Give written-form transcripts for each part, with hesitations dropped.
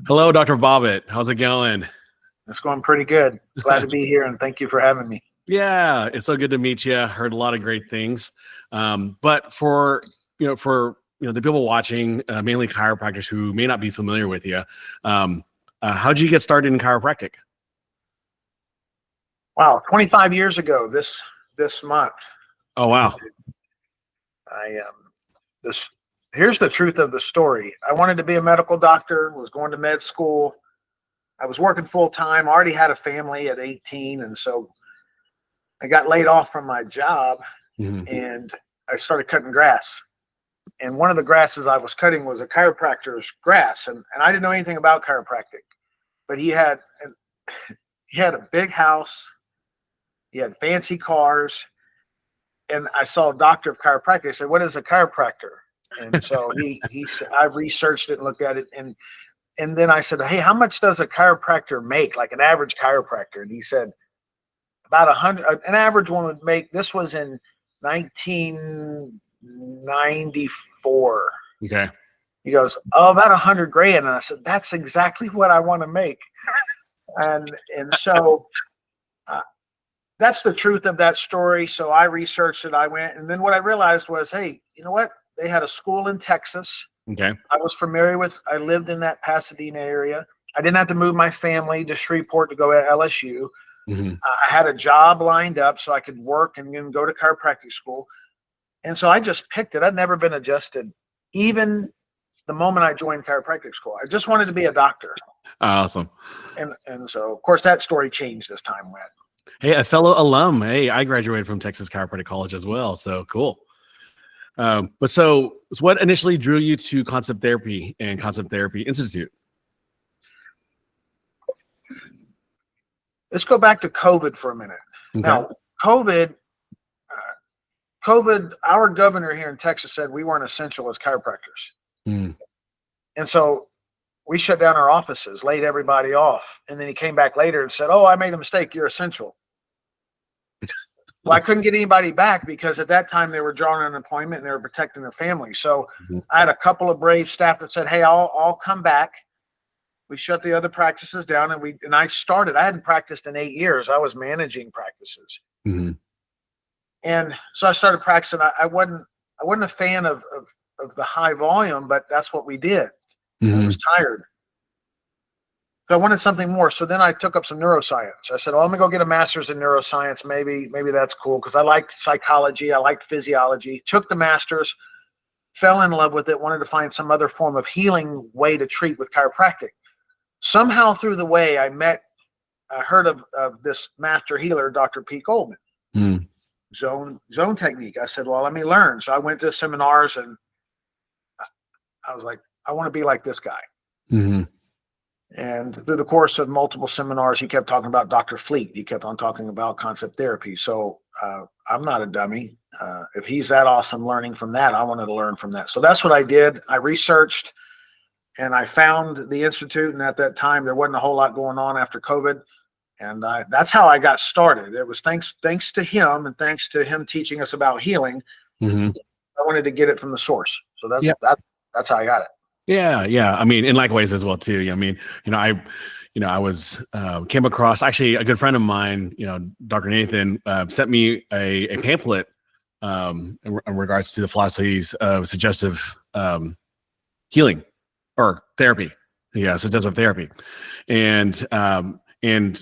Hello, Dr. Bobbitt. How's it going? It's going pretty good. Glad to be here, and thank you for having me. Yeah, it's so good to meet you. Heard a lot of great things. But for the people watching, mainly chiropractors who may not be familiar with you, how did you get started in chiropractic? Wow, 25 years ago this month. Oh, wow. I this Here's the truth of the story. I wanted to be a medical doctor, was going to med school. I was working full time, already had a family at 18, and so I got laid off from my job Mhm. and I started cutting grass. And one of the grasses I was cutting was a chiropractor's grass, and I didn't know anything about chiropractic, but he had a big house, he had fancy cars, and I saw a doctor of chiropractic. I said, "What is a chiropractor?" And so he said, I researched it and looked at it, and then I said, "Hey, how much does a chiropractor make? Like an average chiropractor?" And he said, "About 100. An average one would make." This was in 1994. Okay. He goes, "Oh, about 100 grand." And I said, "That's exactly what I want to make." And so that's the truth of that story. So I researched it. I went, and then what I realized was, hey, you know what? They had a school in Texas. Okay. I was familiar with. I lived in that Pasadena area. I didn't have to move my family to Shreveport to go to LSU. Hmm. I had a job lined up so I could work and then go to chiropractic school. And so I just picked it. I'd never been adjusted, even the moment I joined chiropractic school. I just wanted to be a doctor. Awesome. And so, of course, that story changed as time went. Hey, a fellow alum. Hey, I graduated from Texas Chiropractic College as well. So cool. So what initially drew you to Concept Therapy and Concept Therapy Institute? Let's go back to COVID for a minute. Okay. Now, COVID, our governor here in Texas said we weren't essential as chiropractors. Mm. And so we shut down our offices, laid everybody off. And then he came back later and said, "Oh, I made a mistake. You're essential." Well, I couldn't get anybody back because at that time they were drawing unemployment and they were protecting their family. So I had a couple of brave staff that said, "Hey, I'll come back." We shut the other practices down, and I started. I hadn't practiced in 8 years. I was managing practices. Mm-hmm. And so I started practicing. I wasn't a fan of the high volume, but that's what we did. Mm-hmm. I was tired. So I wanted something more. So then I took up some neuroscience. I said, "Well, I'm gonna go get a master's in neuroscience. Maybe that's cool," because I liked psychology, I liked physiology. Took the master's, fell in love with it, wanted to find some other form of healing way to treat with chiropractic. Somehow through the way, I heard of this master healer, Dr. Pete Goldman. Mm. Zone technique. I said, "Well, let me learn." So I went to seminars, and I was like, "I want to be like this guy." Mm-hmm. And through the course of multiple seminars, he kept talking about Dr. Fleet. He kept on talking about concept therapy. So I'm not a dummy. If he's that awesome learning from that, I wanted to learn from that. So that's what I did. I researched and I found the Institute. And at that time, there wasn't a whole lot going on after COVID. And that's how I got started. It was thanks to him and thanks to him teaching us about healing. Mm-hmm. I wanted to get it from the source. So that's how I got it. Yeah. I mean, in likewise as well too. I mean, I was came across actually a good friend of mine. Dr. Nathan sent me a pamphlet in regards to the philosophies of suggestive healing or therapy. Yeah, suggestive therapy, and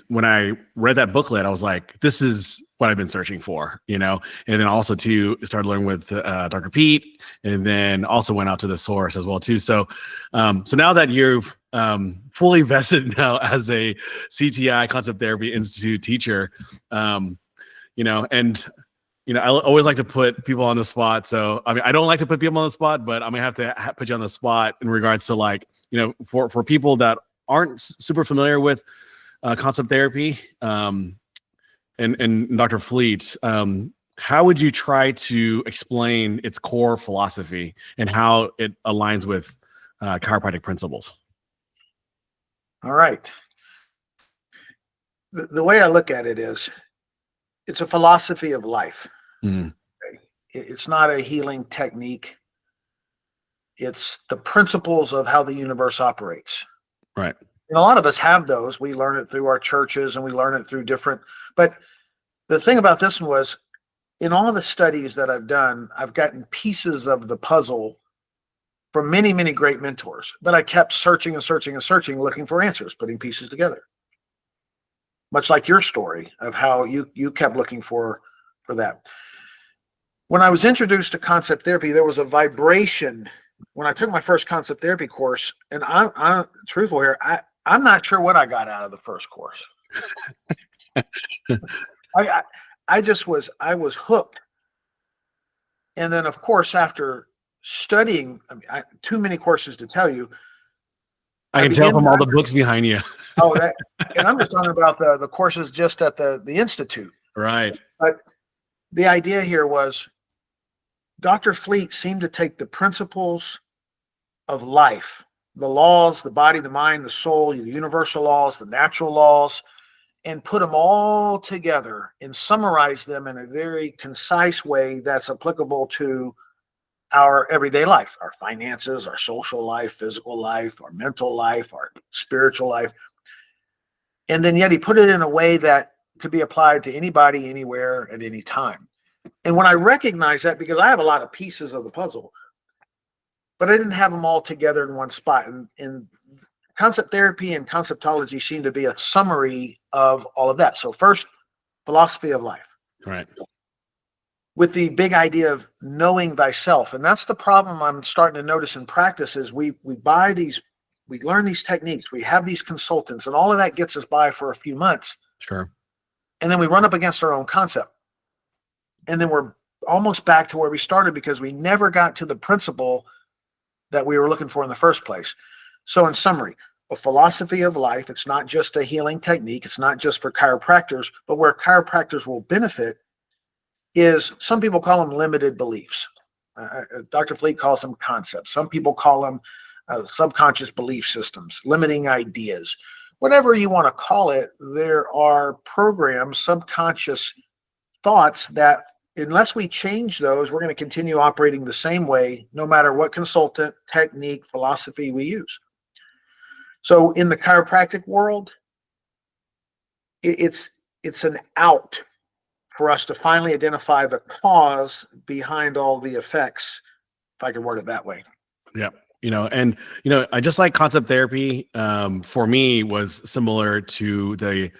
when I read that booklet, I was like, this is what I've been searching for, and then also too started learning with Dr. Pete, and then also went out to the source as well too. So now that you've fully vested now as a CTI Concept Therapy Institute teacher, and I always like to put people on the spot. So, I mean, I don't like to put people on the spot, but I'm gonna have to put you on the spot in regards to for people that aren't super familiar with concept therapy, and Dr. Fleet, how would you try to explain its core philosophy and how it aligns with chiropractic principles? All right. The way I look at it is, it's a philosophy of life. Mm. It's not a healing technique. It's the principles of how the universe operates. Right. And a lot of us have those. We learn it through our churches and we learn it through different, but the thing about this one was in all the studies that I've done, I've gotten pieces of the puzzle from many, many great mentors, but I kept searching and searching and searching, looking for answers, putting pieces together. Much like your story of how you kept looking for that. When I was introduced to concept therapy, there was a vibration when I took my first concept therapy course, and I'm truthful here, I'm not sure what I got out of the first course. I was hooked. And then, of course, after studying, I mean, too many courses to tell you. I can tell from all the books behind you. And I'm just talking about the courses just at the institute. Right. But the idea here was Dr. Fleet seemed to take the principles of life, the laws, the body, the mind, the soul, the universal laws, the natural laws, and put them all together and summarize them in a very concise way that's applicable to our everyday life, our finances, our social life, physical life, our mental life, our spiritual life. And then yet he put it in a way that could be applied to anybody, anywhere, at any time. And when I recognize that, because I have a lot of pieces of the puzzle, but I didn't have them all together in one spot. And concept therapy and conceptology seem to be a summary of all of that. So first, philosophy of life. Right. With the big idea of knowing thyself. And that's the problem I'm starting to notice in practice is we buy these, we learn these techniques, we have these consultants, and all of that gets us by for a few months. Sure. And then we run up against our own concept. And then we're almost back to where we started because we never got to the principle that we were looking for in the first place. So in summary, a philosophy of life, it's not just a healing technique, it's not just for chiropractors, but where chiropractors will benefit is some people call them limited beliefs. Dr. Fleet calls them concepts. Some people call them subconscious belief systems, limiting ideas. Whatever you want to call it, there are programs, subconscious thoughts that unless we change those, we're going to continue operating the same way, no matter what consultant, technique, philosophy we use. So in the chiropractic world, it's an out for us to finally identify the cause behind all the effects, if I could word it that way. Yeah. I just like concept therapy for me was similar to the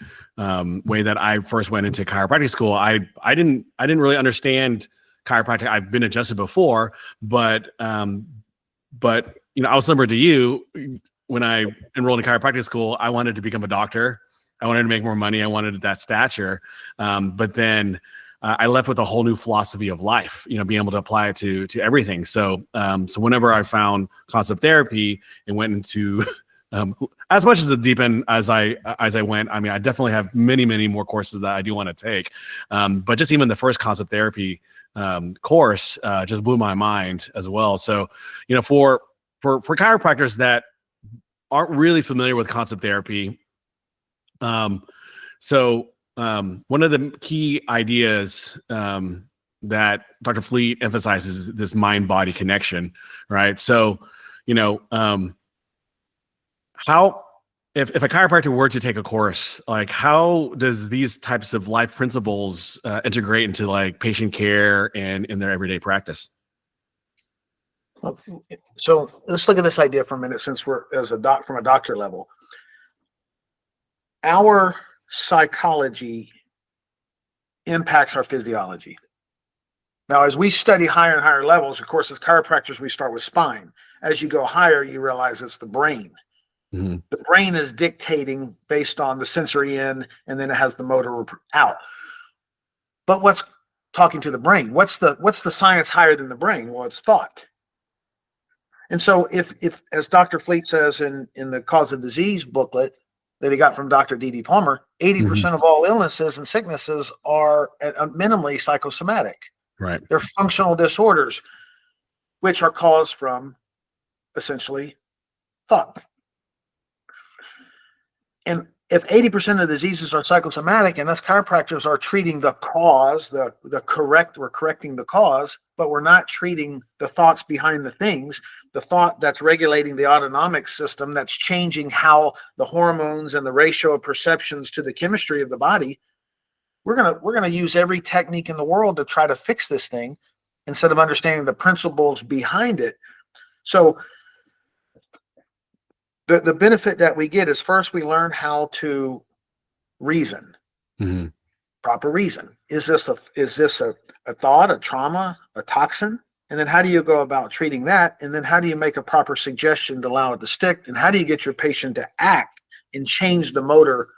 way that I first went into chiropractic school. I didn't really understand chiropractic. I've been adjusted before, but I was similar to you. When I enrolled in chiropractic school, I wanted to become a doctor. I wanted to make more money. I wanted that stature. But then I left with a whole new philosophy of life, being able to apply it to everything. So whenever I found concept therapy and went into as much as the deep end as I went, I mean, I definitely have many, many more courses that I do want to take. But just even the first concept therapy course just blew my mind as well. So, for chiropractors that aren't really familiar with concept therapy, one of the key ideas that Dr. Fleet emphasizes is this mind-body connection, right? So, how, if a chiropractor were to take a course, like how does these types of life principles integrate into like patient care and in their everyday practice? So let's look at this idea for a minute, since we're from a doctor level. Our psychology impacts our physiology. Now, as we study higher and higher levels, of course, as chiropractors, we start with spine. As you go higher, you realize it's the brain. Mm-hmm. The brain is dictating based on the sensory in, and then it has the motor out. But what's talking to the brain? What's the science higher than the brain? Well, it's thought. And so if as Dr. Fleet says in the Cause of Disease booklet that he got from Dr. D.D. Palmer, 80% of all illnesses and sicknesses are minimally psychosomatic. Right. They're functional disorders, which are caused from essentially thought. And if 80% of diseases are psychosomatic and us chiropractors are treating the cause, we're correcting the cause, but we're not treating the thoughts behind the things, the thought that's regulating the autonomic system, that's changing how the hormones and the ratio of perceptions to the chemistry of the body. We're gonna use every technique in the world to try to fix this thing instead of understanding the principles behind it. So the benefit that we get is, first we learn how to reason, Mm-hmm. proper reason. Is this a thought, a trauma, a toxin? And then how do you go about treating that? And then how do you make a proper suggestion to allow it to stick? And how do you get your patient to act and change the motor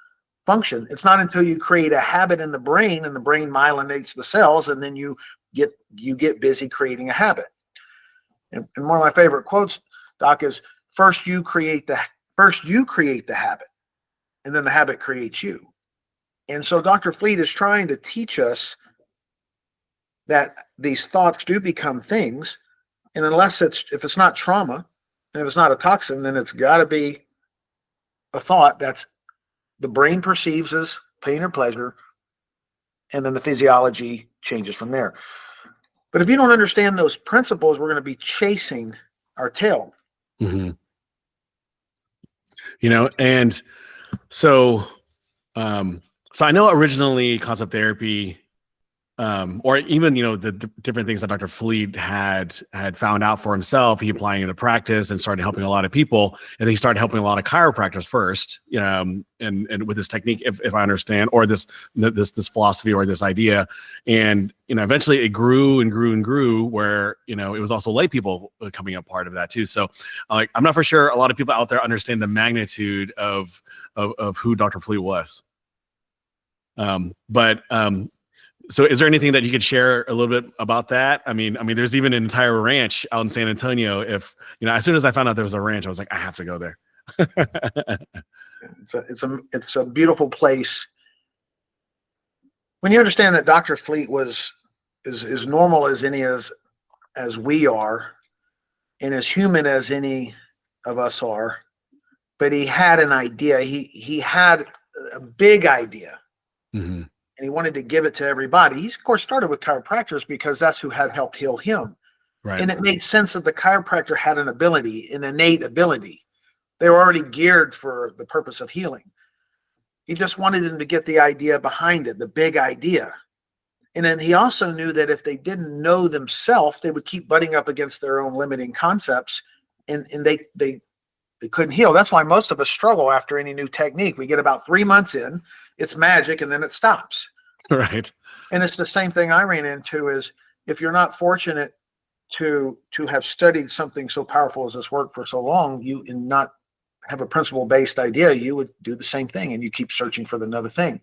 function? It's not until you create a habit in the brain and the brain myelinates the cells, and then you get busy creating a habit. And one of my favorite quotes, Doc, is first you create the habit, and then the habit creates you. And so Dr. Fleet is trying to teach us that these thoughts do become things. And if it's not trauma, and if it's not a toxin, then it's got to be a thought that's the brain perceives as pain or pleasure, and then the physiology changes from there. But if you don't understand those principles, we're going to be chasing our tail. Mm-hmm. And so I know originally concept therapy, or even, the different things that Dr. Fleet had found out for himself, he applying into practice and started helping a lot of people. And he started helping a lot of chiropractors first, and with this technique, if I understand, or this philosophy or this idea. And, eventually it grew and grew and grew where, it was also lay people coming up part of that too. So I'm not for sure a lot of people out there understand the magnitude of who Dr. Fleet was. So is there anything that you could share a little bit about that? I mean, there's even an entire ranch out in San Antonio. If, as soon as I found out there was a ranch, I was like, I have to go there. It's a beautiful place. When you understand that Dr. Fleet was as normal as any as we are, and as human as any of us are, but he had an idea. He had a big idea. Mm-hmm. And he wanted to give it to everybody. He, of course, started with chiropractors because that's who had helped heal him. Right. And it made sense that the chiropractor had an innate ability. They were already geared for the purpose of healing. He just wanted them to get the idea behind it, the big idea. And then he also knew that if they didn't know themselves, they would keep butting up against their own limiting concepts, and they couldn't heal. That's why most of us struggle after any new technique. We get about 3 months in, it's magic, and then it stops. Right. And it's the same thing I ran into is if you're not fortunate to have studied something so powerful as this work for so long, and not have a principle-based idea, you would do the same thing and you keep searching for another thing.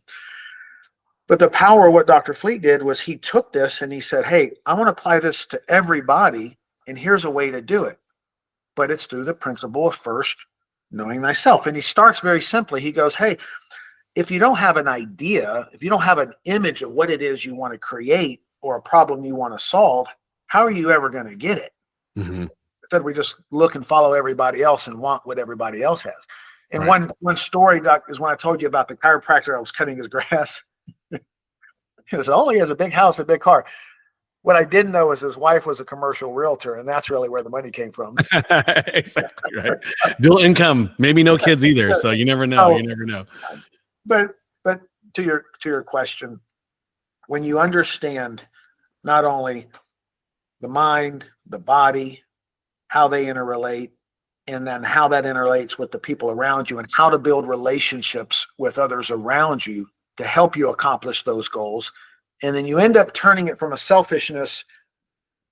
But the power of what Dr. Fleet did was he took this and he said, hey, I want to apply this to everybody, and here's a way to do it. But it's through the principle of first knowing thyself. And he starts very simply. He goes, hey, if you don't have an idea, if you don't have an image of what it is you want to create or a problem you want to solve, how are you ever going to get it? Mm-hmm. Instead, we just look and follow everybody else and want what everybody else has. And Right. one story, Doc, is when I told you about the chiropractor, I was cutting his grass. He said, oh, he has a big house, a big car. What I didn't know is his wife was a commercial realtor, and that's really where the money came from. Exactly right. Dual income, maybe no kids either. So you never know. You never know. But to your question, when you understand not only the mind, the body, how they interrelate, and then how that interrelates with the people around you, and how to build relationships with others around you to help you accomplish those goals, and then you end up turning it from a selfishness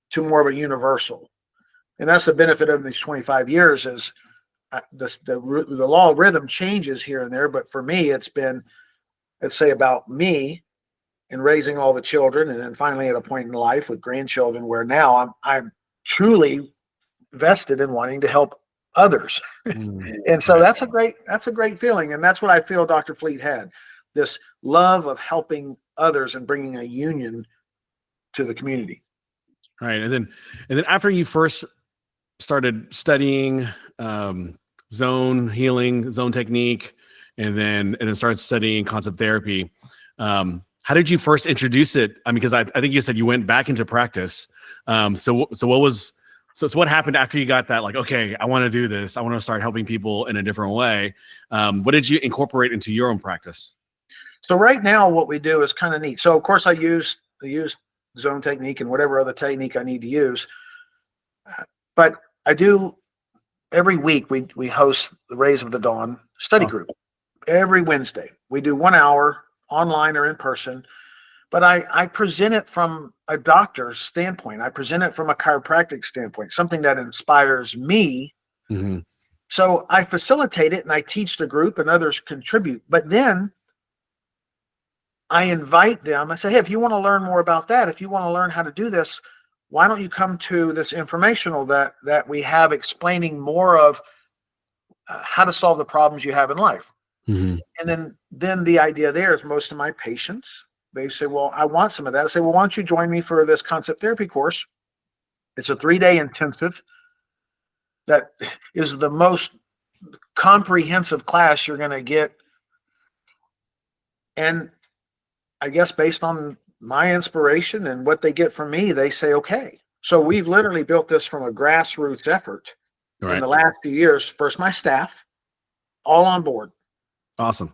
to more of a universal. And that's the benefit of these 25 years is the law of rhythm changes here and there. But for me, it's been, let's say, about me and raising all the children. And then finally at a point in life with grandchildren where now I'm truly vested in wanting to help others. And so that's a great feeling. And that's what I feel Dr. Fleet had, this love of helping others and bringing a union to the community. Right. And then after you first started studying zone healing, zone technique, and then started studying concept therapy. How did you first introduce it? I mean, because I think you said you went back into practice. So what happened after you got that? Like, okay, I want to do this. I want to start helping people in a different way. What did you incorporate into your own practice? So right now, what we do is kind of neat. So of course, I use zone technique and whatever other technique I need to use. But I do every week. We host the Rays of the Dawn study Awesome. group every Wednesday. We do 1 hour online or in person. But I present it from a doctor's standpoint. I present it from a chiropractic standpoint, something that inspires me. Mm-hmm. So I facilitate it and I teach the group and others contribute. But then I invite them. I say, hey, if you want to learn more about that, if you want to learn how to do this, why don't you come to this informational that we have explaining more of how to solve the problems you have in life. Mm-hmm. And then the idea there is most of my patients, they say, well, I want some of that. I say, well, why don't you join me for this concept therapy course? It's a 3-day intensive that is the most comprehensive class you're going to get. And I guess based on my inspiration and what they get from me, they say, okay. So we've literally built this from a grassroots effort in the last few years. First, my staff, all on board. Awesome.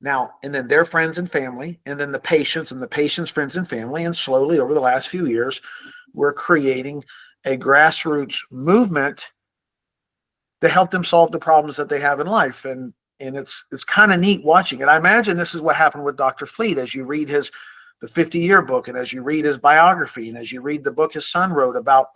Now, and then their friends and family, and then the patients and the patients' friends and family. And slowly over the last few years, we're creating a grassroots movement to help them solve the problems that they have in life. And it's kind of neat watching it. I imagine this is what happened with Dr. Fleet as you read the 50-year book, and as you read his biography, and as you read the book his son wrote about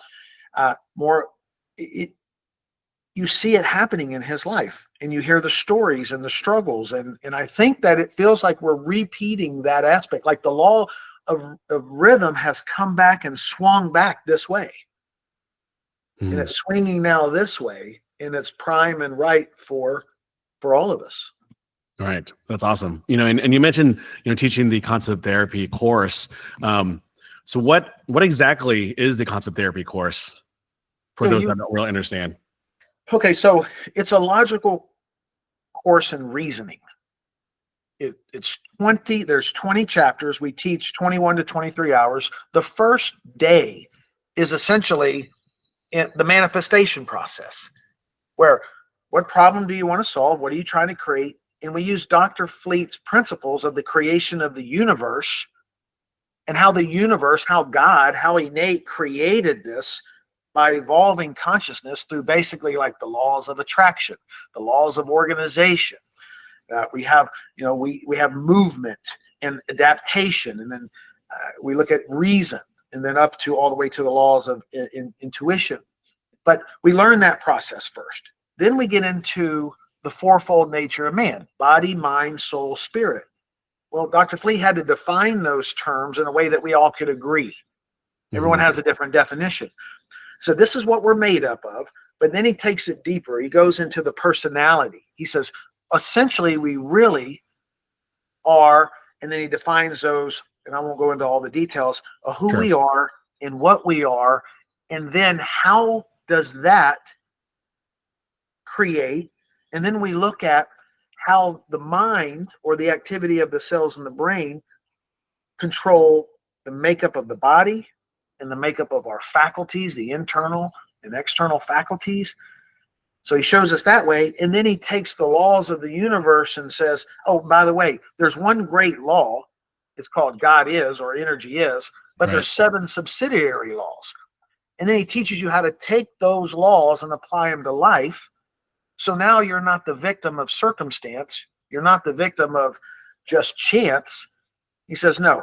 you see it happening in his life, and you hear the stories and the struggles. And I think that it feels like we're repeating that aspect, like the law of rhythm has come back and swung back this way. Mm-hmm. And it's swinging now this way, and it's prime and right for all of us. Right. That's awesome. And you mentioned, teaching the concept therapy course. So what exactly is the concept therapy course for those that don't really understand? Okay. So it's a logical course in reasoning. There's 20 chapters. We teach 21 to 23 hours. The first day is essentially the manifestation process, where what problem do you want to solve? What are you trying to create? And we use Dr. Fleet's principles of the creation of the universe, and how the universe, how God, how innate created this by evolving consciousness through basically like the laws of attraction, the laws of organization. We have movement and adaptation, and then we look at reason, and then up to all the way to the laws of intuition. But we learn that process first. Then we get into the fourfold nature of man: body, mind, soul, spirit. Well, Dr. Fleet had to define those terms in a way that we all could agree. Everyone has a different definition. So this is what we're made up of. But then he takes it deeper. He goes into the personality. He says, essentially, we really are, and then he defines those, and I won't go into all the details of who we are and what we are, and then how does that create. And then we look at how the mind, or the activity of the cells in the brain, control the makeup of the body and the makeup of our faculties, the internal and external faculties. So he shows us that way. And then he takes the laws of the universe and says, oh, by the way, there's one great law. It's called God is, or energy is, but there's 7 subsidiary laws. And then he teaches you how to take those laws and apply them to life. So now you're not the victim of circumstance. You're not the victim of just chance. He says, no,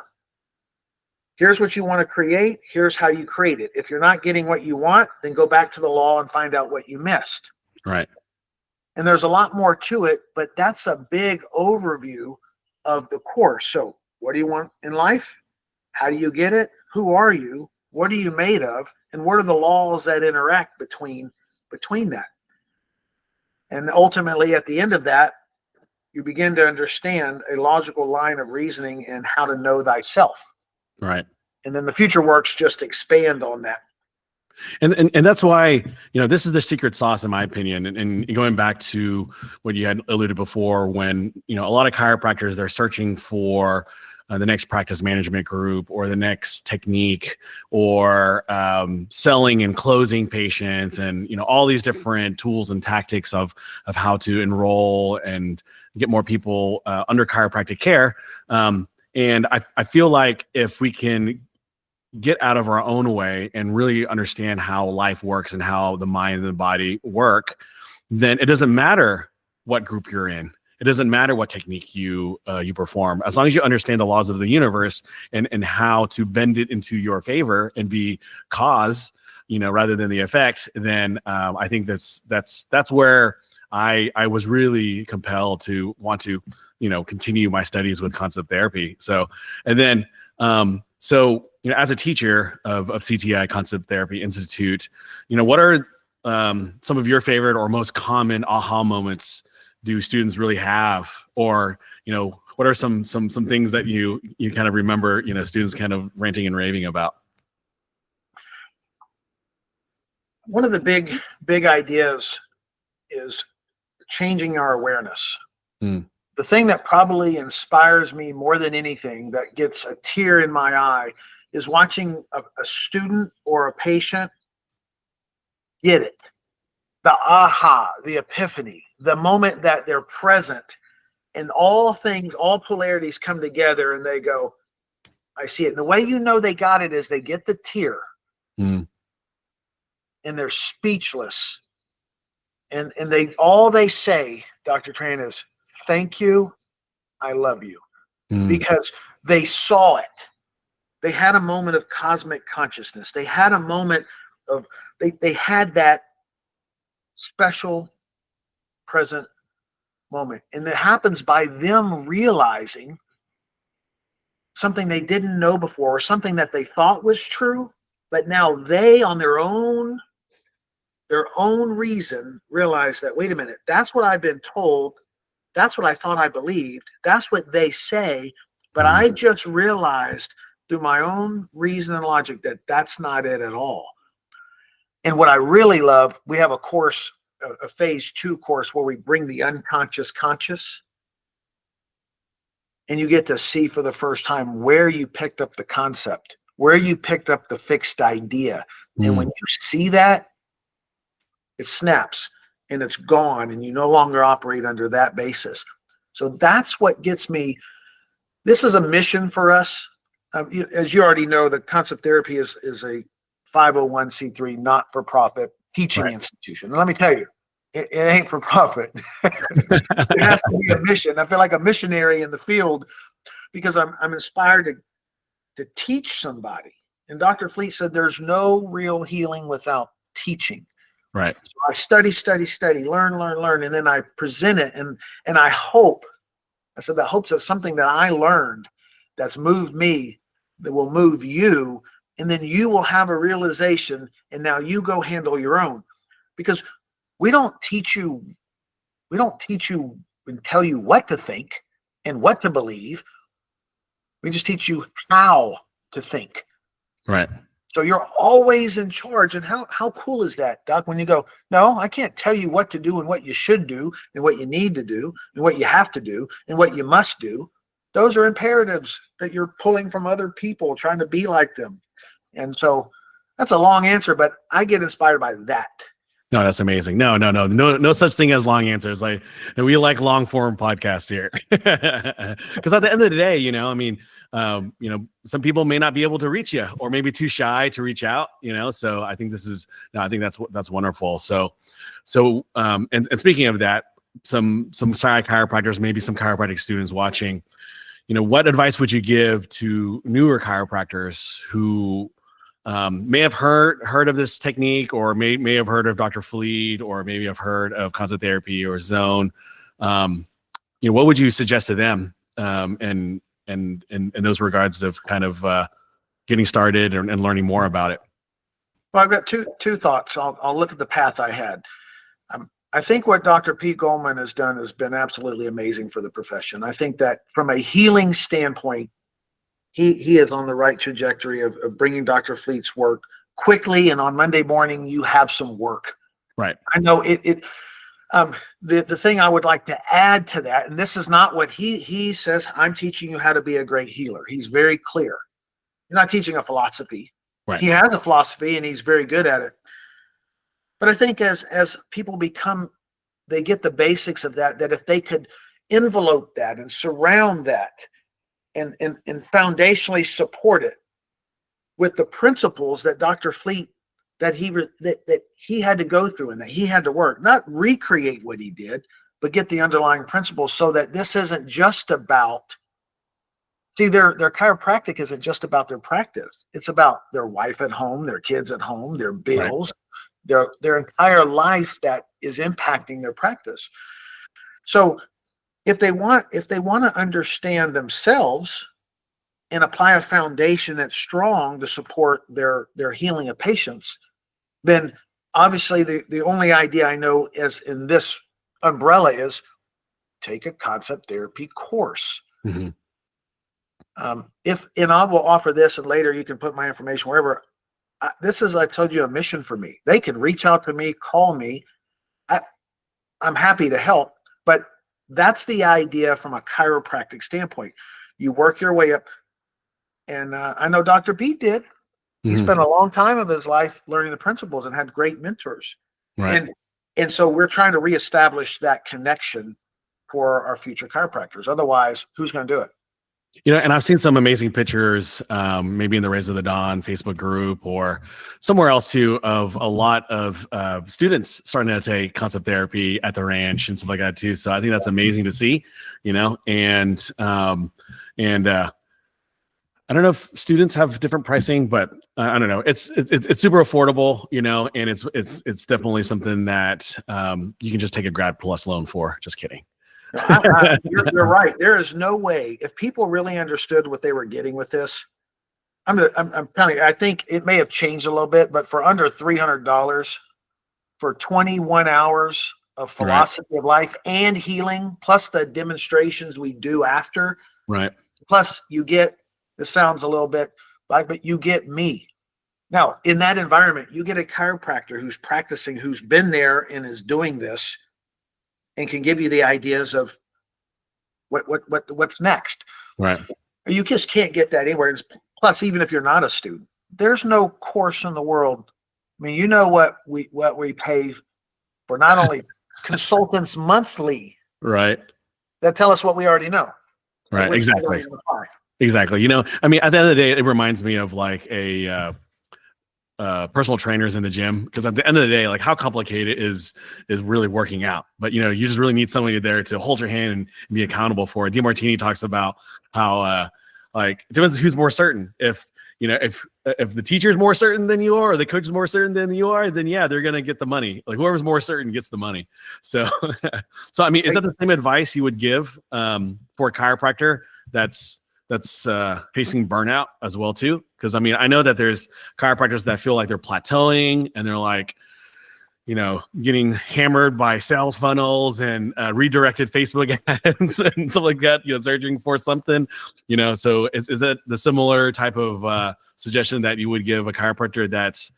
here's what you want to create. Here's how you create it. If you're not getting what you want, then go back to the law and find out what you missed. Right. And there's a lot more to it, but that's a big overview of the course. So what do you want in life? How do you get it? Who are you? What are you made of? And what are the laws that interact between that? And ultimately, at the end of that, you begin to understand a logical line of reasoning and how to know thyself. Right. And then the future works just expand on that. And that's why, this is the secret sauce, in my opinion. And going back to what you had alluded before, when, a lot of chiropractors, they're searching for the next practice management group or the next technique or selling and closing patients and, all these different tools and tactics of how to enroll and get more people under chiropractic care. And I feel like if we can get out of our own way and really understand how life works and how the mind and the body work, then it doesn't matter what group you're in. It doesn't matter what technique you perform. As long as you understand the laws of the universe and how to bend it into your favor and be cause, rather than the effect, then I think that's where I was really compelled to want to, continue my studies with concept therapy. So, and then, as a teacher of CTI Concept Therapy Institute, what are some of your favorite or most common aha moments do students really have? Or, what are some things that you kind of remember, students kind of ranting and raving about? One of the big ideas is changing our awareness. The thing that probably inspires me more than anything, that gets a tear in my eye, is watching a student or a patient get it. The aha, the epiphany, the moment that they're present and all polarities come together and they go, I see it. And the way they got it is they get the tear and they're speechless. And all they say, Dr. Tran, is, thank you, I love you. Because they saw it. They had a moment of cosmic consciousness. They had a moment of, they had that special present moment. And it happens by them realizing something they didn't know before, or something that they thought was true, but now they, on their own reason, realize that, wait a minute, that's what I've been told. That's what I thought I believed. That's what they say. But I just realized through my own reason and logic that that's not it at all. And what I really love, we have a course, a phase 2 course, where we bring the unconscious conscious. And you get to see for the first time where you picked up the concept, where you picked up the fixed idea. And when you see that, it snaps and it's gone, and you no longer operate under that basis. So that's what gets me. This is a mission for us. As you already know, the Concept Therapy is a 501c3 not-for-profit teaching institution. And let me tell you, it ain't for profit. It has to be a mission. I feel like a missionary in the field because I'm inspired to teach somebody. And Dr. Fleet said there's no real healing without teaching. Right. So I study, learn, and then I present it. And I hope, I said, that hopes that something that I learned that's moved me, that will move you, and then you will have a realization, and now you go handle your own. Because we don't teach you and tell you what to think and what to believe. We just teach you how to think. Right. So you're always in charge. And how cool is that, Doc, when you go, no, I can't tell you what to do and what you should do and what you need to do and what you have to do and what you must do. Those are imperatives that you're pulling from other people, trying to be like them. And so that's a long answer, but I get inspired by that. No, that's amazing. No such thing as long answers. Like, we like long form podcasts here, because at the end of the day, some people may not be able to reach you, or maybe too shy to reach out. So I think that's wonderful. So, and speaking of that, some shy chiropractors, maybe some chiropractic students watching, what advice would you give to newer chiropractors who may have heard of this technique, or may have heard of Dr. Fleet, or maybe have heard of Concept Therapy or Zone? What would you suggest to them in those regards of kind of getting started and learning more about it? Well, I've got two thoughts. I'll look at the path I had. I think what Dr. Pete Goldman has done has been absolutely amazing for the profession. I think that from a healing standpoint, he is on the right trajectory of bringing Dr. Fleet's work quickly, and on Monday morning you have some work. Right. I know the thing I would like to add to that, and this is not what he says, I'm teaching you how to be a great healer. He's very clear. You're not teaching a philosophy. Right. He has a philosophy and he's very good at it. But I think as people they get the basics of that if they could envelope that and surround that and foundationally support it with the principles that Dr. Fleet that he had to go through and that he had to work, not recreate what he did, but get the underlying principles so that this isn't just about, see, their chiropractic isn't just about their practice. It's about their wife at home, their kids at home, their bills, right, their entire life that is impacting their practice. So if they want to understand themselves and apply a foundation that's strong to support their healing of patients, then obviously the only idea I know is in this umbrella is take a concept therapy course. Mm-hmm. And I will offer this, and later you can put my information wherever. This is, I told you, a mission for me. They can reach out to me, call me. I'm happy to help, but that's the idea from a chiropractic standpoint. You work your way up. And I know Dr. Beat did. He spent a long time of his life learning the principles and had great mentors. Right. And so we're trying to reestablish that connection for our future chiropractors. Otherwise, who's going to do it? And I've seen some amazing pictures, maybe in the Rays of the Dawn Facebook group or somewhere else too, of a lot of students starting to take concept therapy at the ranch and stuff like that too. So I think that's amazing to see, and I don't know if students have different pricing, but I don't know. It's super affordable, and it's definitely something that you can just take a grad plus loan for. Just kidding. You're right. There is no way, if people really understood what they were getting with this. I'm telling you, I think it may have changed a little bit, but for under $300 for 21 hours of philosophy of life and healing, plus the demonstrations we do after, right? Plus you get, this sounds a little bit like, but you get me. Now, in that environment, you get a chiropractor who's practicing, who's been there and is doing this and can give you the ideas of what's next. Right. You just can't get that anywhere. Plus, even if you're not a student, there's no course in the world. I mean, what we pay for not only consultants monthly, right, that tell us what we already know. Right. Exactly. Exactly. I mean, at the end of the day, it reminds me of like a personal trainers in the gym, because at the end of the day, like, how complicated is really working out? But you just really need somebody there to hold your hand and be accountable for it. DeMartini talks about how like it depends who's more certain. If the teacher is more certain than you are, or the coach is more certain than you are, then yeah, they're gonna get the money. Like whoever's more certain gets the money. So so I mean, is that the same advice you would give for a chiropractor that's facing burnout as well too? Because I mean, I know that there's chiropractors that feel like they're plateauing and they're like, getting hammered by sales funnels and redirected Facebook ads and stuff like that, searching for something, so is that the similar type of suggestion that you would give a chiropractor that's,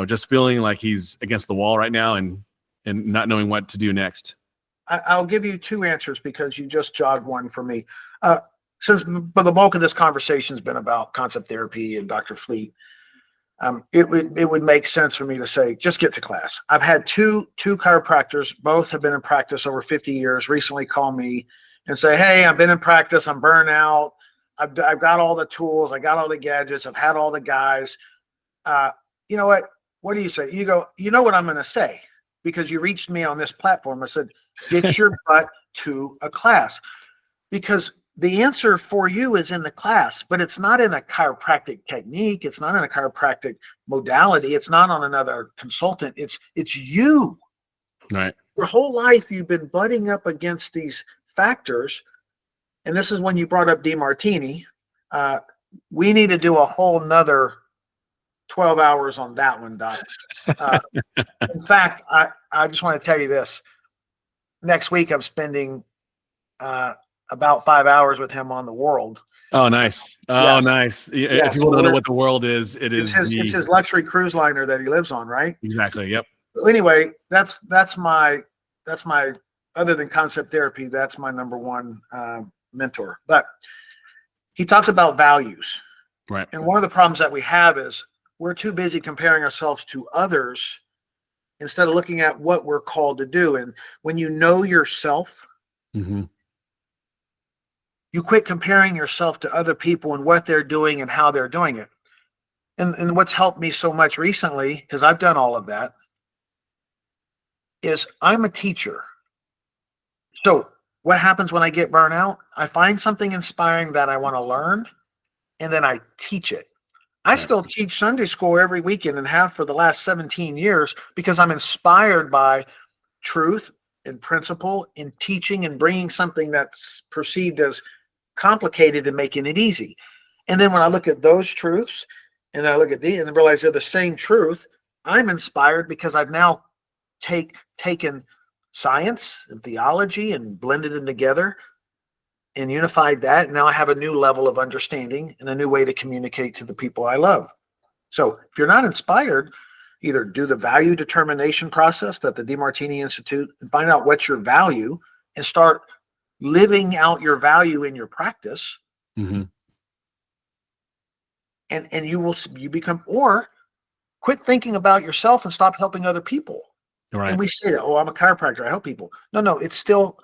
just feeling like he's against the wall right now and not knowing what to do next? I'll give you two answers because you just jogged one for me. Since the bulk of this conversation has been about concept therapy and Dr. Fleet, it would make sense for me to say, just get to class. I've had two chiropractors, both have been in practice over 50 years, recently call me and say, hey, I've been in practice, I'm burnt out, I've got all the tools, I got all the gadgets, I've had all the guys. You know what do you say? You go, you know what I'm going to say, because you reached me on this platform. I said, get your butt to a class, because the answer for you is in the class, but it's not in a chiropractic technique. It's not in a chiropractic modality. It's not on another consultant. It's you. Right. Your whole life, you've been butting up against these factors. And this is when you brought up DeMartini. We need to do a whole nother 12 hours on that one, Doc. In fact, I just want to tell you this. Next week, I'm spending about 5 hours with him on the world. Oh, nice. Oh, Yes. nice. Yeah, If you so want to know what the world is, it it's is his luxury cruise liner that he lives on, right? exactly. Yep. Anyway, that's my other than concept therapy, that's my number one mentor. But he talks about values. Right. And one of the problems that we have is we're too busy comparing ourselves to others instead of looking at what we're called to do. And when you know yourself, Mm-hmm. you quit comparing yourself to other people and what they're doing and how they're doing it. And what's helped me so much recently, because I've done all of that, is I'm a teacher. So what happens when I get burnt out? I find something inspiring that I want to learn, and then I teach it. I Right. still teach Sunday school every weekend and have for the last 17 years because I'm inspired by truth and principle in teaching and bringing something that's perceived as complicated and making it easy. And then when I look at those truths and then I look at these and realize they're the same truth, I'm inspired because I've now taken science and theology and blended them together and unified that. And now I have a new level of understanding and a new way to communicate to the people I love. So if you're not inspired, either do the value determination process that the DeMartini Institute and find out what's your value and start living out your value in your practice. Mm-hmm. And you become, or quit thinking about yourself and stop helping other people. Right. And we say that, oh, I'm a chiropractor, I help people. No, it's still,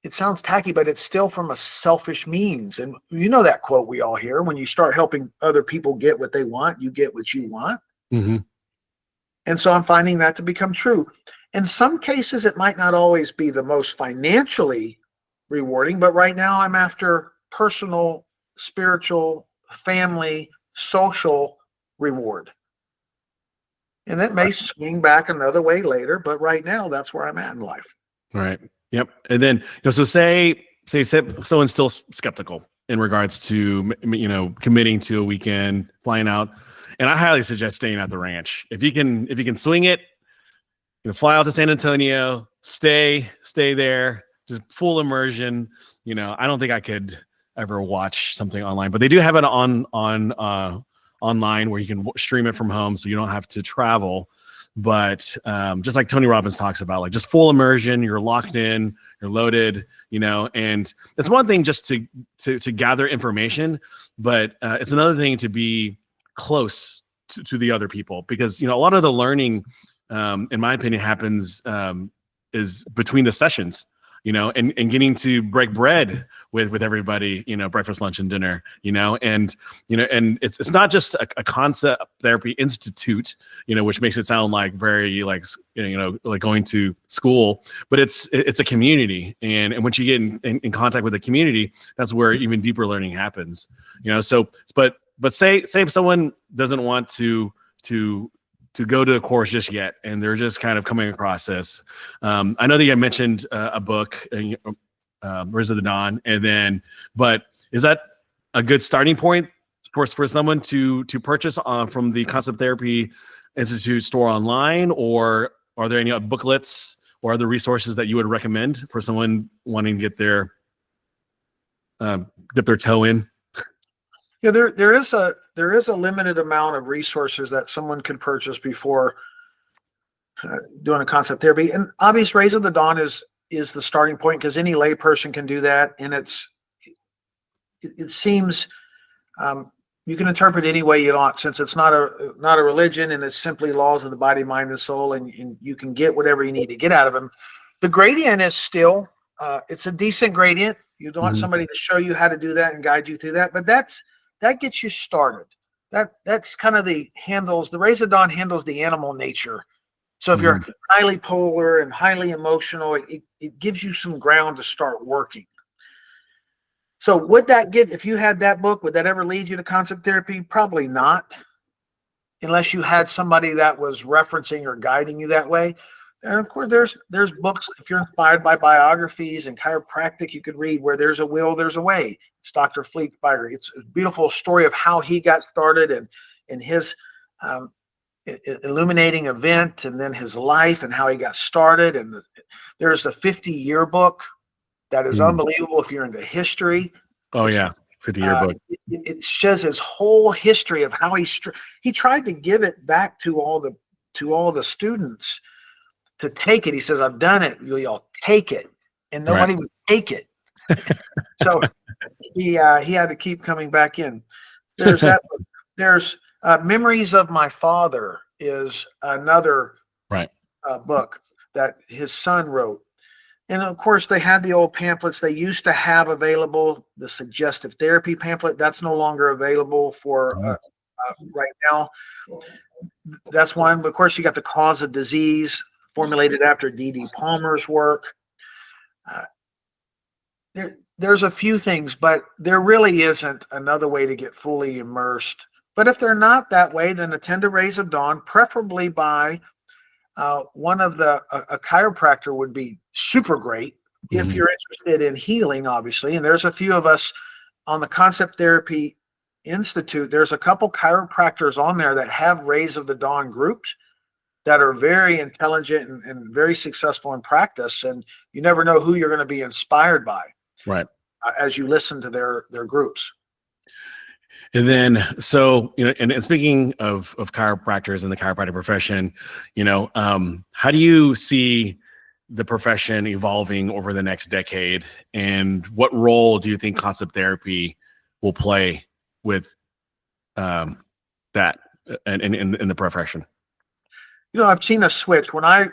it sounds tacky, but it's still from a selfish means. And you know that quote we all hear, when you start helping other people get what they want, you get what you want. Mm-hmm. And so I'm finding that to become true. In some cases, it might not always be the most financially rewarding, but right now I'm after personal, spiritual, family, social reward. And that may swing back another way later, but right now that's where I'm at in life. Right. Yep. And then, so say someone's still skeptical in regards to, committing to a weekend, flying out. And I highly suggest staying at the ranch. If you can swing it, fly out to San Antonio, stay there, just full immersion. I don't think I could ever watch something online, but they do have it online where you can stream it from home, so you don't have to travel. But just like Tony Robbins talks about, like just full immersion, you're locked in, you're loaded, and it's one thing just to gather information, but it's another thing to be close to the other people, because a lot of the learning, in my opinion, happens is between the sessions, and getting to break bread with everybody, breakfast, lunch, and dinner, and it's not just a concept therapy institute, which makes it sound like very like going to school, but it's a community. And once you get in contact with the community, that's where even deeper learning happens, so, but say if someone doesn't want to go to a course just yet, and they're just kind of coming across this. I know that you mentioned a book, Rise of the Dawn, but is that a good starting point for someone to purchase from the Concept Therapy Institute store online, or are there any booklets or other resources that you would recommend for someone wanting to get their dip their toe in? Yeah, there is a limited amount of resources that someone can purchase before doing a concept therapy. And obvious Rays of the Dawn is the starting point, because any lay person can do that. And it seems you can interpret any way you want, since it's not a religion, and it's simply laws of the body, mind, and soul, and you can get whatever you need to get out of them. The gradient is still it's a decent gradient. You don't want somebody to show you how to do that and guide you through that, but that gets you started. That's kind of the Rays of Dawn handles the animal nature. So if you're highly polar and highly emotional, it gives you some ground to start working. So if you had that book, would that ever lead you to concept therapy? Probably not, unless you had somebody that was referencing or guiding you that way. And of course, there's books, if you're inspired by biographies and chiropractic, you could read Where There's a Will, There's a Way. It's Dr. Fleetbiger. It's a beautiful story of how he got started and his illuminating event, and then his life and how he got started. And there's the 50-year book that is unbelievable. If you're into history, Oh yeah, 50-year book. It shows his whole history of how he tried to give it back to all the students to take it. He says, "I've done it. You'll take it," and nobody would take it. So he had to keep coming back in. There's that. There's Memories of My Father is another book that his son wrote. And of course, they had the old pamphlets they used to have available. The suggestive therapy pamphlet, that's no longer available for right now. That's one. But of course, you got The Cause of Disease, formulated after D.D. Palmer's work. There's a few things, but there really isn't another way to get fully immersed. But if they're not that way, then attend to Rays of Dawn, preferably by one of a chiropractor would be super great if you're interested in healing, obviously. And there's a few of us on the Concept Therapy Institute. There's a couple chiropractors on there that have Rays of the Dawn groups that are very intelligent and very successful in practice. And you never know who you're going to be inspired by as you listen to their groups. And then, so, and speaking of chiropractors and the chiropractic profession, how do you see the profession evolving over the next decade? And what role do you think concept therapy will play with that in the profession? I've seen a switch. When I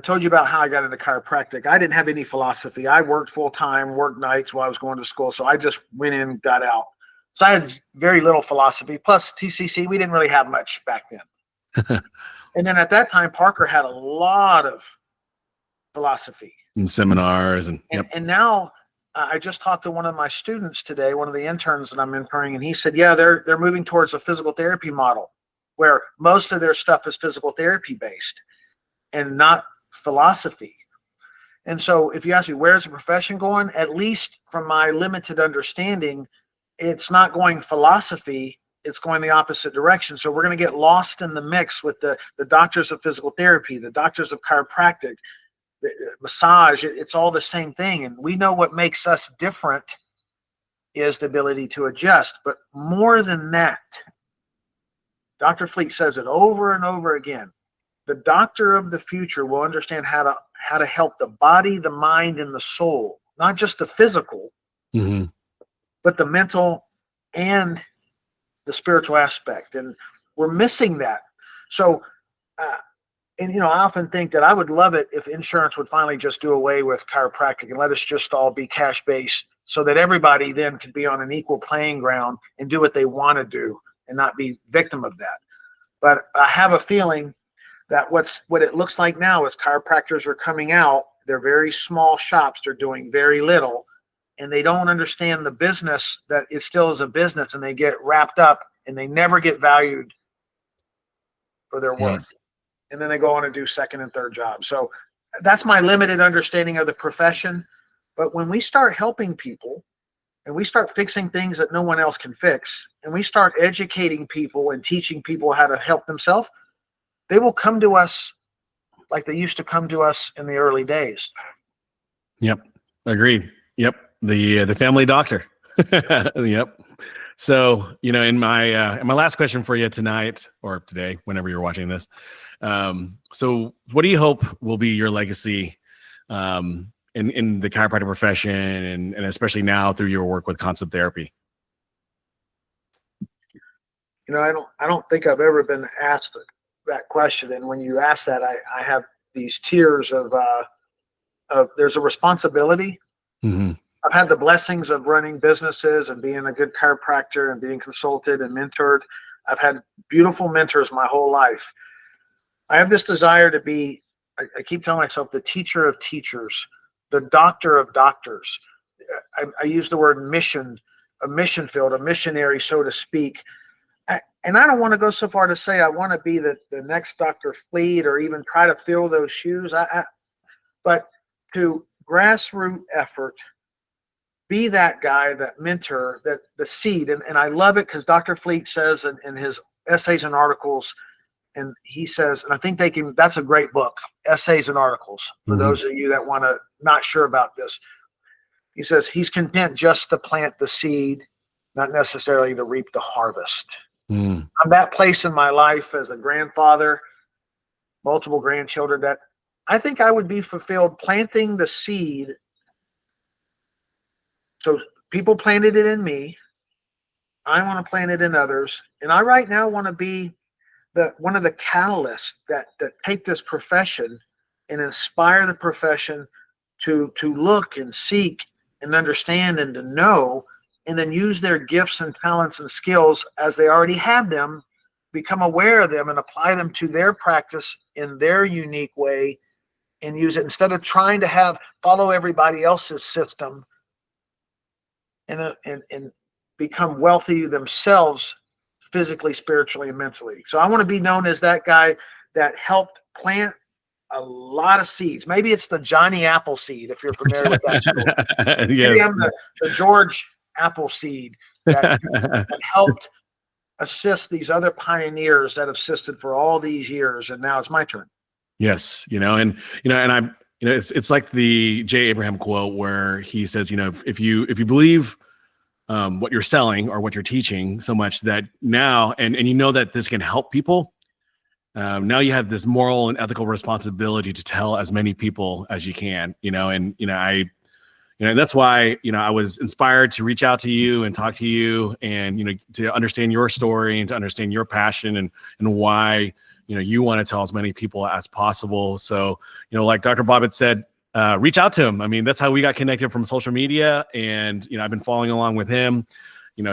told you about how I got into chiropractic, I didn't have any philosophy. I worked full time, worked nights while I was going to school. So I just went in and got out. So I had very little philosophy. Plus TCC, we didn't really have much back then. And then at that time, Parker had a lot of philosophy and seminars. And now I just talked to one of my students today, one of the interns that I'm mentoring, and he said, yeah, they're moving towards a physical therapy model where most of their stuff is physical therapy based and not philosophy. And so if you ask me, where's the profession going? At least from my limited understanding, it's not going philosophy, it's going the opposite direction. So we're going to get lost in the mix with the doctors of physical therapy, the doctors of chiropractic, the massage. It's all the same thing. And we know what makes us different is the ability to adjust. But more than that, Dr. Fleet says it over and over again. The doctor of the future will understand how to help the body, the mind, and the soul, not just the physical, but the mental and the spiritual aspect. And we're missing that. So, I often think that I would love it if insurance would finally just do away with chiropractic and let us just all be cash based so that everybody then could be on an equal playing ground and do what they want to do and not be victim of that. But I have a feeling that what it looks like now is chiropractors are coming out. They're very small shops. They're doing very little. And they don't understand the business, that it still is a business, and they get wrapped up and they never get valued for their worth. And then they go on and do second and third jobs. So that's my limited understanding of the profession. But when we start helping people and we start fixing things that no one else can fix, and we start educating people and teaching people how to help themselves, they will come to us like they used to come to us in the early days. Yep. Agreed. Yep. The family doctor. Yep. So, in my last question for you tonight or today, whenever you're watching this. So what do you hope will be your legacy in the chiropractic profession and especially now through your work with concept therapy? I don't think I've ever been asked that question. And when you ask that, I have these tears of there's a responsibility. I've had the blessings of running businesses and being a good chiropractor and being consulted and mentored. I've had beautiful mentors my whole life. I have this desire to be, I keep telling myself, the teacher of teachers, the doctor of doctors. I use the word mission, a mission field, a missionary, so to speak. And I don't want to go so far to say I want to be the next Dr. Fleet or even try to fill those shoes. But to grassroots effort, be that guy, that mentor, that the seed. And I love it because Dr. Fleet says in his essays and articles, and he says, and I think that's a great book, Essays and Articles, for those of you that want to not sure about this. He says he's content just to plant the seed, not necessarily to reap the harvest. Mm. I'm that place in my life as a grandfather, multiple grandchildren, that I think I would be fulfilled planting the seed. So people planted it in me. I want to plant it in others. And I right now want to be one of the catalysts that take this profession and inspire the profession to look and seek and understand and to know, and then use their gifts and talents and skills as they already have them, become aware of them and apply them to their practice in their unique way, and use it instead of trying to follow everybody else's system and become wealthy themselves physically, spiritually, and mentally. So I want to be known as that guy that helped plant a lot of seeds. Maybe it's the Johnny Appleseed, if you're familiar with that story. Yes. Maybe I'm the George Appleseed that helped assist these other pioneers that have assisted for all these years, and now it's my turn. Yes, and I, it's like the J. Abraham quote where he says, if you believe what you're selling or what you're teaching so much that now, and you know that this can help people, now you have this moral and ethical responsibility to tell as many people as you can, and that's why, I was inspired to reach out to you and talk to you and, to understand your story and to understand your passion and why, you want to tell as many people as possible. So, like Dr. Bobbitt said, reach out to him. I mean, that's how we got connected from social media. And, I've been following along with him,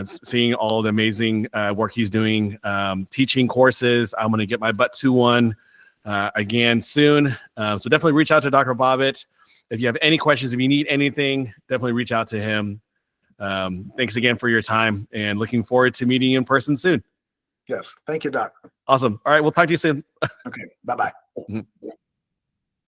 seeing all the amazing work he's doing, teaching courses. I'm going to get my butt to one again soon. So definitely reach out to Dr. Bobbitt. If you have any questions, if you need anything, definitely reach out to him. Thanks again for your time and looking forward to meeting you in person soon. Yes. Thank you, Doc. Awesome. All right. We'll talk to you soon. Okay. Bye-bye.